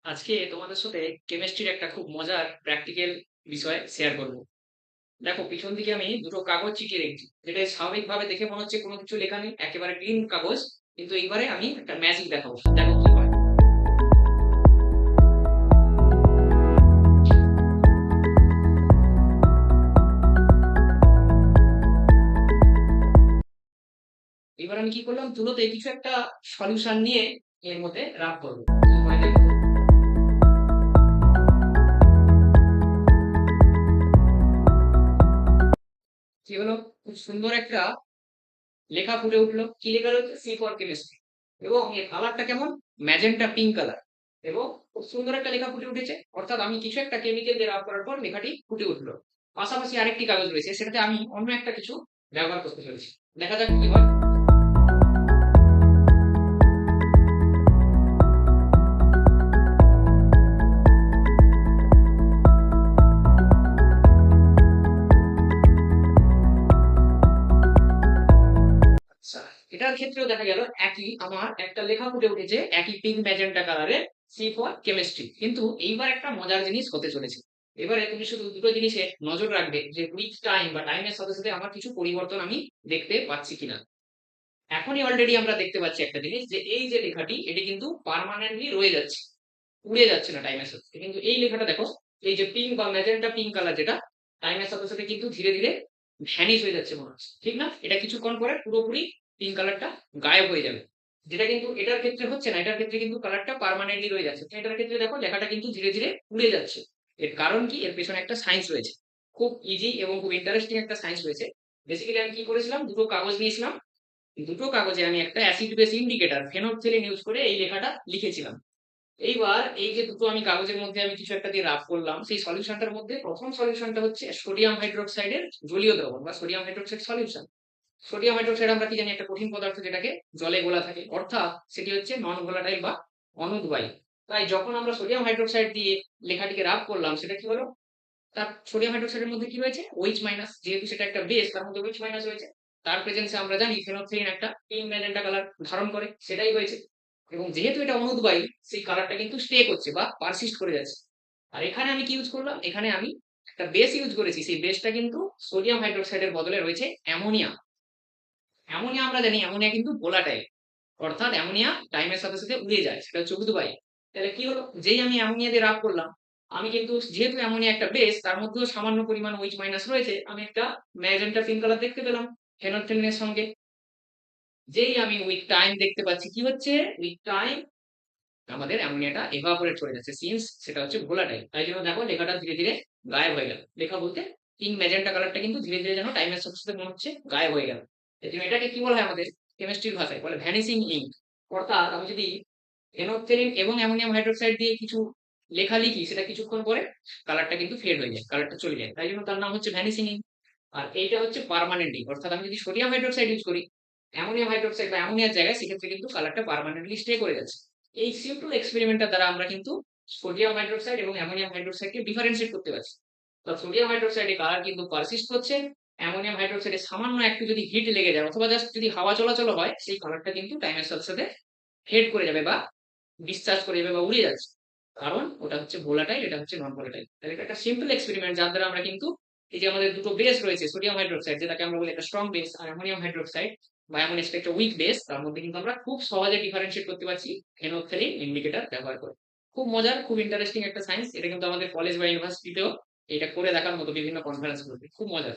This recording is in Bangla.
আজকে তোমাদের সাথে কেমিস্ট্রির একটা খুব মজার প্র্যাকটিক্যাল বিষয় শেয়ার করব। দেখো, পিছন দিকে আমি দুটো কাগজ চিটিয়ে রেখেছি, যেটা স্বাভাবিকভাবে দেখে মনে হচ্ছে কোনো কিছু লেখা নেই, একেবারে ক্লিন কাগজ। কিন্তু এইবারে আমি একটা ম্যাজিক দেখাবো, দেখো কি হয়। এবার আমি কি করলাম, তুলোতে কিছু একটা সলিউশন নিয়ে এর মধ্যে রাব করবো। কি হয় দেখো তো। কি হলো, খুব সুন্দর একটা লেখা ফুটে উঠলো। কি লেখা রয়েছে? C for chemistry. এবং এর কালারটা কেমন? Magenta pink colour. এবং খুব সুন্দর একটা লেখা ফুটে উঠেছে, অর্থাৎ আমি কিছু একটা কেমিক্যাল দিয়ে রাব করার পর লেখাটি ফুটে উঠলো। পাশাপাশি আরেকটি কাগজ রয়েছে, সেটাতে আমি অন্য একটা কিছু ব্যবহার করতে চলেছি। দেখা যাক কি হয়। আচ্ছা, এটার ক্ষেত্রেও দেখা গেল একই, আমার একটা লেখা ফুটে উঠেছে একই পিঙ্ক ম্যাজেন্টা কালারের, সি ফর কেমিস্ট্রি। কিন্তু এইবার একটা মজার জিনিস হতে চলেছে। এবারে তুমি শুধু দুটো জিনিসে নজর রাখবে, যে উইথ টাইম বা টাইমের সাথে সাথে আমার কিছু পরিবর্তন আমি দেখতে পাচ্ছি কিনা। এখনই অলরেডি আমরা দেখতে পাচ্ছি একটা জিনিস, যে এই যে লেখাটি, এটি কিন্তু পার্মানেন্টলি রয়ে যাচ্ছে, উড়ে যাচ্ছে না টাইমের সাথে সাথে। কিন্তু এই লেখাটা দেখো, এই যে পিঙ্ক বা ম্যাজেন্টা পিঙ্ক কালার, যেটা টাইমের সাথে সাথে কিন্তু ধীরে ধীরে ভ্যানিশ হয়ে যাচ্ছে মনে হচ্ছে, ঠিক না? এটা কিছুক্ষণ পরে পুরোপুরি পিঙ্ক কালারটা গায়েব হয়ে যাবে। যেটা কিন্তু এটার ক্ষেত্রে হচ্ছে না, এটার ক্ষেত্রে কিন্তু কালারটা পার্মানেন্টলি রয়ে যাচ্ছে। তো এটার ক্ষেত্রে দেখো, লেখাটা কিন্তু ধীরে ধীরে উড়ে যাচ্ছে। এর কারণ কি? এর পেছনে একটা সায়েন্স রয়েছে, খুব ইজি এবং খুব ইন্টারেস্টিং একটা সায়েন্স রয়েছে। বেসিক্যালি আমি কি করেছিলাম, দুটো কাগজ নিয়েছিলাম, দুটো কাগজে আমি একটা অ্যাসিড বেস ইন্ডিকেটর ফেনolphthalein ইউজ করে এই লেখাটা লিখেছিলাম। এইবার এই যে দুটো আমি কাগজের মধ্যে আমি কিছু একটা দিয়ে রাব করলাম, সেই সলিউশনটার মধ্যে প্রথম সলিউশনটা হচ্ছে সোডিয়াম হাইড্রোক্সাইডের জলীয় দ্রবণ বা sodium hydroxide solution. Sodium hydroxide আমরা কি জানি, একটা কঠিন পদার্থ যেটাকে জলে গোলা থাকে, অর্থাৎ সেটি হচ্ছে নন ভোলাটাইল বা অনুদ্বায়ী। তাই যখন আমরা সোডিয়াম হাইড্রোক্সাইড দিয়ে লেখাটিকে রাব করলাম, সেটা কি হলো, তার সোডিয়াম হাইড্রোক্সাইডের মধ্যে কি হয়েছে? OH মাইনাস, যেহেতু সেটা একটা বেস, তার মধ্যে OH মাইনাস হয়েছে। তার প্রেজেন্সে আমরা জানি ফেনolphthalein একটা পিঙ্ক ম্যাজেন্টা কালার ধারণ করে, সেটাই হয়েছে। এবং যেহেতু এটা অনুদ্বায়ী, সেই কালারটা কিন্তু স্টে করছে বা পারসিস্ট করে যাচ্ছে। আর এখানে আমি কি ইউজ করলাম, এখানে আমি একটা বেস ইউজ করেছি, সেই বেসটা কিন্তু সোডিয়াম হাইড্রোক্সাইডের বদলে রয়েছে অ্যামোনিয়া। অ্যামোনিয়া আমরা জানি, অ্যামোনিয়া কিন্তু ভোলাটাইল, অর্থাৎ অ্যামোনিয়া টাইমের সাথে সাথে উড়ে যায়, সেটা হচ্ছে উদ্বায়ী। তাহলে কি হলো, যেই আমি অ্যামোনিয়া দিয়ে রাব করলাম, আমি কিন্তু যেহেতু অ্যামোনিয়া একটা বেস, তার মধ্যেও সামান্য পরিমাণ OH মাইনাস রয়েছে, আমি একটা ম্যাজেন্টা পিঙ্ক কালার দেখতে পেলাম ফেনolphthalein সঙ্গে। যেই আমি উইথ টাইম দেখতে পাচ্ছি, কি হচ্ছে, উইথ টাইম আমাদের অ্যামোনিয়াটা এভাপোরেট হয়ে যাচ্ছে, সিন্স সেটা হচ্ছে ভোলাটাইল। তাই জন্য দেখো, লেখাটা ধীরে ধীরে গায়েব হয়ে গেল। লেখা বলতে পিঙ্ক ম্যাজেন্টা কালারটা কিন্তু ধীরে ধীরে যেন টাইমের সাথে সাথে মনে হচ্ছে গায়েব হয়ে গেল। এই জন্য এটাকে কি বলা হয় আমাদের কেমিস্ট্রির ভাষায়, বলে ভ্যানিসিং ইঙ্ক। অর্থাৎ আমি যদি ফেনolphthalein এবং অ্যামোনিয়াম হাইড্রোক্সাইড দিয়ে কিছু লেখা লিখি, সেটা কিছুক্ষণ পরে কালারটা কিন্তু ফেড হয়ে যায়, কালারটা চলে যায়। তাই জন্য তার নাম হচ্ছে ভ্যানিসিং ইঙ্ক। আর এইটা হচ্ছে পার্মানেন্ট ইঙ্ক, অর্থাৎ আমি যদি সোডিয়াম হাইড্রোক্সাইড ইউজ করি অ্যামোনিয়াম হাইড্রোক্সাইড বা অ্যামোনিয়ার জায়গায়, সেক্ষেত্রে কিন্তু কালারটা পার্মানেন্টলি স্টে করে যাচ্ছে। এই সিম্পল এক্সপেরিমেন্টের দ্বারা আমরা কিন্তু সোডিয়াম হাইড্রোক্সাইড এবং অ্যামোনিয়াম হাইড্রোক্সাইডকে ডিফারেন্সিয়েট করতে পারছি। তো সোডিয়াম হাইড্রোক্সাইডে কালার কিন্তু পারসিস্ট হচ্ছে, অ্যামোনিয়াম হাইড্রোক্সাইডে সামান্য একটু যদি হিট লেগে যায় অথবা জাস্ট যদি হাওয়া চলাচল হয়, সেই কালারটা কিন্তু টাইমের সাথে সাথে ফেড করে যাবে বা ডিসচার্জ করে যাবে বা উড়ে যাচ্ছে। কারণ ওটা হচ্ছে ভোলাটাইল, এটা হচ্ছে নন ভোলাটাইল। তাহলে এটা একটা সিম্পল এক্সপেরিমেন্ট, যার দ্বারা আমরা কিন্তু এই যে আমাদের দুটো বেস রয়েছে, সোডিয়াম হাইড্রোক্সাইড যেটাকে আমরা বলি একটা স্ট্রং বেস, আর অ্যামোনিয়াম হাইড্রোক্সাইড বা অ্যামোনিয়াস একটা উইক বেস, তার মধ্যে কিন্তু আমরা খুব সহজে ডিফারেন্সিয়েট করতে পারছি ফেনolphthalein ইন্ডিকেটর ব্যবহার করে। খুব মজার, খুব ইন্টারেস্টিং একটা সায়েন্স। এটা কিন্তু আমাদের কলেজ বা ইউনিভার্সিটিতেও এটা করে দেখার মতো, বিভিন্ন কনফারেন্স গুলোতে খুব মজার।